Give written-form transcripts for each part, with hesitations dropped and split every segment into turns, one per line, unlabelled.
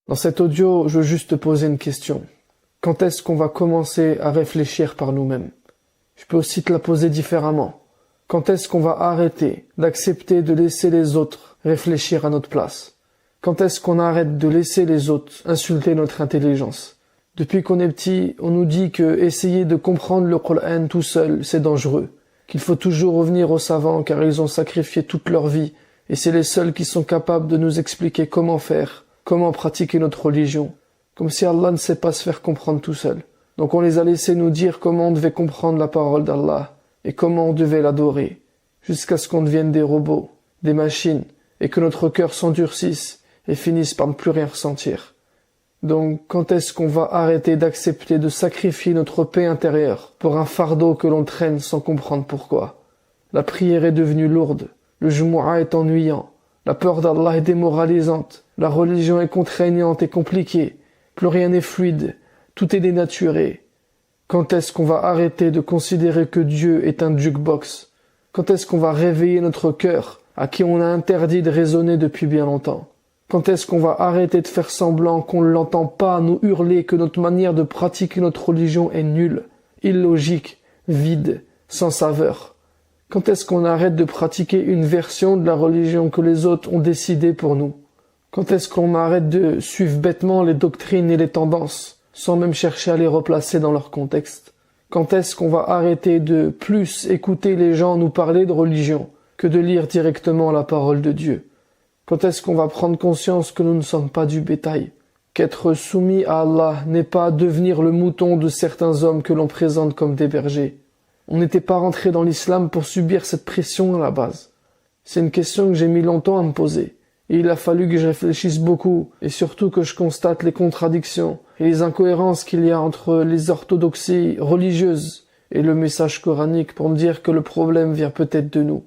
Dans cet audio, je veux juste te poser une question. Quand est-ce qu'on va commencer à réfléchir par nous-mêmes? Je peux aussi te la poser différemment. Quand est-ce qu'on va arrêter d'accepter de laisser les autres réfléchir à notre place? Quand est-ce qu'on arrête de laisser les autres insulter notre intelligence? Depuis qu'on est petit, on nous dit que essayer de comprendre le Coran tout seul, c'est dangereux. Qu'il faut toujours revenir aux savants car ils ont sacrifié toute leur vie et c'est les seuls qui sont capables de nous expliquer comment faire, comment pratiquer notre religion. Comme si Allah ne sait pas se faire comprendre tout seul. Donc on les a laissés nous dire comment on devait comprendre la parole d'Allah et comment on devait l'adorer, jusqu'à ce qu'on devienne des robots, des machines, et que notre cœur s'endurcisse et finisse par ne plus rien ressentir. Donc quand est-ce qu'on va arrêter d'accepter de sacrifier notre paix intérieure pour un fardeau que l'on traîne sans comprendre pourquoi? La prière est devenue lourde, le Jumu'ah est ennuyant, la peur d'Allah est démoralisante, la religion est contraignante et compliquée, plus rien n'est fluide, tout est dénaturé. Quand est-ce qu'on va arrêter de considérer que Dieu est un jukebox? Quand est-ce qu'on va réveiller notre cœur, à qui on a interdit de raisonner depuis bien longtemps? Quand est-ce qu'on va arrêter de faire semblant qu'on ne l'entend pas nous hurler que notre manière de pratiquer notre religion est nulle, illogique, vide, sans saveur? Quand est-ce qu'on arrête de pratiquer une version de la religion que les autres ont décidé pour nous? Quand est-ce qu'on arrête de suivre bêtement les doctrines et les tendances, sans même chercher à les replacer dans leur contexte? Quand est-ce qu'on va arrêter de plus écouter les gens nous parler de religion que de lire directement la parole de Dieu? Quand est-ce qu'on va prendre conscience que nous ne sommes pas du bétail? Qu'être soumis à Allah n'est pas devenir le mouton de certains hommes que l'on présente comme des bergers. On n'était pas rentré dans l'islam pour subir cette pression à la base. C'est une question que j'ai mis longtemps à me poser. Et il a fallu que je réfléchisse beaucoup, et surtout que je constate les contradictions et les incohérences qu'il y a entre les orthodoxies religieuses et le message coranique pour me dire que le problème vient peut-être de nous.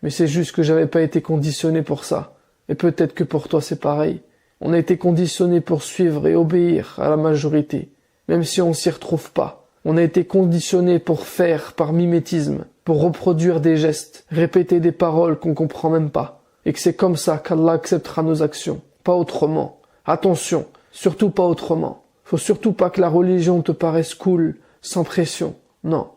Mais c'est juste que j'avais pas été conditionné pour ça. Et peut-être que pour toi c'est pareil. On a été conditionné pour suivre et obéir à la majorité, même si on s'y retrouve pas. On a été conditionné pour faire par mimétisme, pour reproduire des gestes, répéter des paroles qu'on comprend même pas. Et que c'est comme ça qu'Allah acceptera nos actions, pas autrement. Attention, surtout pas autrement. Faut surtout pas que la religion te paraisse cool, sans pression. Non,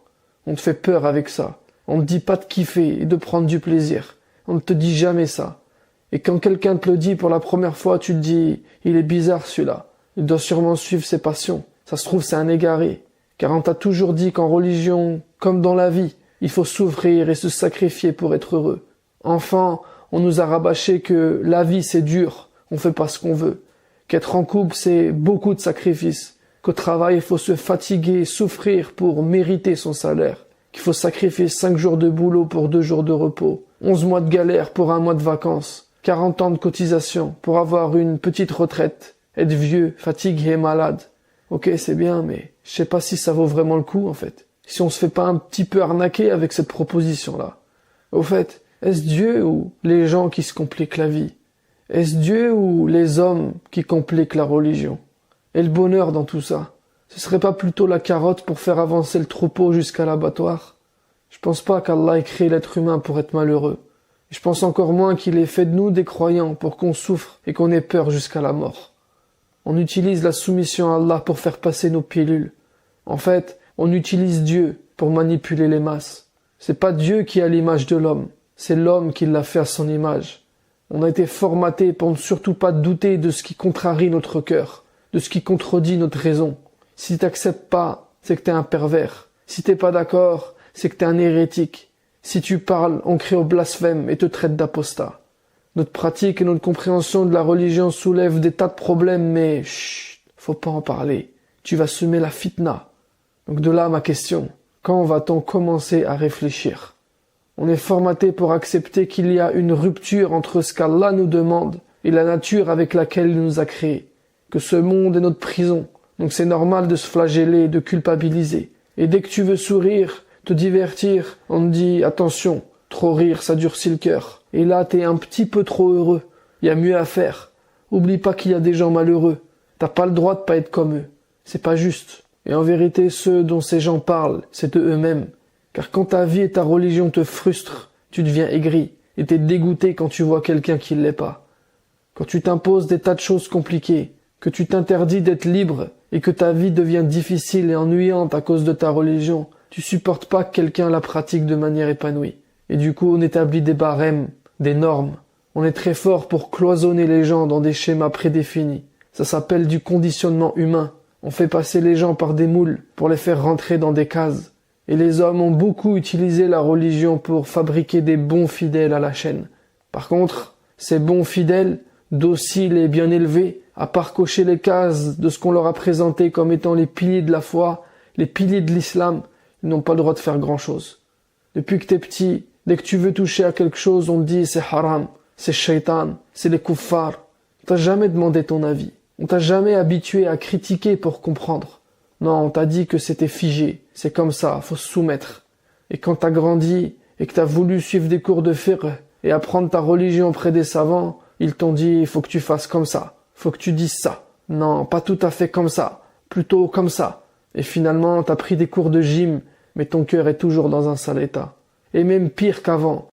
on te fait peur avec ça. On ne te dit pas de kiffer et de prendre du plaisir. On ne te dit jamais ça. Et quand quelqu'un te le dit pour la première fois, tu te dis « il est bizarre celui-là, il doit sûrement suivre ses passions. Ça se trouve c'est un égaré. » Car on t'a toujours dit qu'en religion, comme dans la vie, il faut s'ouvrir et se sacrifier pour être heureux. Enfin, on nous a rabâché que la vie c'est dur, on fait pas ce qu'on veut. Qu'être en couple c'est beaucoup de sacrifices. Qu'au travail il faut se fatiguer, souffrir pour mériter son salaire. Qu'il faut sacrifier 5 jours de boulot pour 2 jours de repos. 11 mois de galère pour 1 mois de vacances. 40 ans de cotisation pour avoir une petite retraite. Être vieux, fatigué et malade. Ok, c'est bien, mais je sais pas si ça vaut vraiment le coup en fait. Si on se fait pas un petit peu arnaquer avec cette proposition-là. Au fait, est-ce Dieu ou les gens qui se compliquent la vie? Est-ce Dieu ou les hommes qui compliquent la religion? Et le bonheur dans tout ça? Ce serait pas plutôt la carotte pour faire avancer le troupeau jusqu'à l'abattoir? Je pense pas qu'Allah ait créé l'être humain pour être malheureux. Je pense encore moins qu'il ait fait de nous des croyants pour qu'on souffre et qu'on ait peur jusqu'à la mort. On utilise la soumission à Allah pour faire passer nos pilules. En fait, on utilise Dieu pour manipuler les masses. C'est pas Dieu qui a l'image de l'homme. C'est l'homme qui l'a fait à son image. On a été formaté pour ne surtout pas douter de ce qui contrarie notre cœur, de ce qui contredit notre raison. Si t'acceptes pas, c'est que t'es un pervers. Si t'es pas d'accord, c'est que t'es un hérétique. Si tu parles, on crie au blasphème et te traite d'apostat. Notre pratique et notre compréhension de la religion soulèvent des tas de problèmes, mais chut, faut pas en parler. Tu vas semer la fitna. Donc de là ma question. Quand va-t-on commencer à réfléchir? On est formaté pour accepter qu'il y a une rupture entre ce qu'Allah nous demande et la nature avec laquelle il nous a créés. Que ce monde est notre prison. Donc c'est normal de se flageller, de culpabiliser. Et dès que tu veux sourire, te divertir, on te dit attention, trop rire ça durcit le cœur. Et là t'es un petit peu trop heureux. Y a mieux à faire. Oublie pas qu'il y a des gens malheureux. T'as pas le droit de pas être comme eux. C'est pas juste. Et en vérité, ceux dont ces gens parlent, c'est eux-mêmes. Car quand ta vie et ta religion te frustrent, tu deviens aigri et t'es dégoûté quand tu vois quelqu'un qui l'est pas. Quand tu t'imposes des tas de choses compliquées, que tu t'interdis d'être libre et que ta vie devient difficile et ennuyante à cause de ta religion, tu supportes pas que quelqu'un la pratique de manière épanouie. Et du coup, on établit des barèmes, des normes. On est très fort pour cloisonner les gens dans des schémas prédéfinis. Ça s'appelle du conditionnement humain. On fait passer les gens par des moules pour les faire rentrer dans des cases. Et les hommes ont beaucoup utilisé la religion pour fabriquer des bons fidèles à la chaîne. Par contre, ces bons fidèles, dociles et bien élevés, à part cocher les cases de ce qu'on leur a présenté comme étant les piliers de la foi, les piliers de l'islam, ils n'ont pas le droit de faire grand-chose. Depuis que t'es petit, dès que tu veux toucher à quelque chose, on te dit c'est haram, c'est shaitan, c'est les kuffars. On t'a jamais demandé ton avis. On t'a jamais habitué à critiquer pour comprendre. Non, on t'a dit que c'était figé, c'est comme ça, faut se soumettre. Et quand t'as grandi et que t'as voulu suivre des cours de fiqh et apprendre ta religion près des savants, ils t'ont dit il faut que tu fasses comme ça, faut que tu dises ça. Non, pas tout à fait comme ça, plutôt comme ça. Et finalement, t'as pris des cours de gym, mais ton cœur est toujours dans un sale état. Et même pire qu'avant,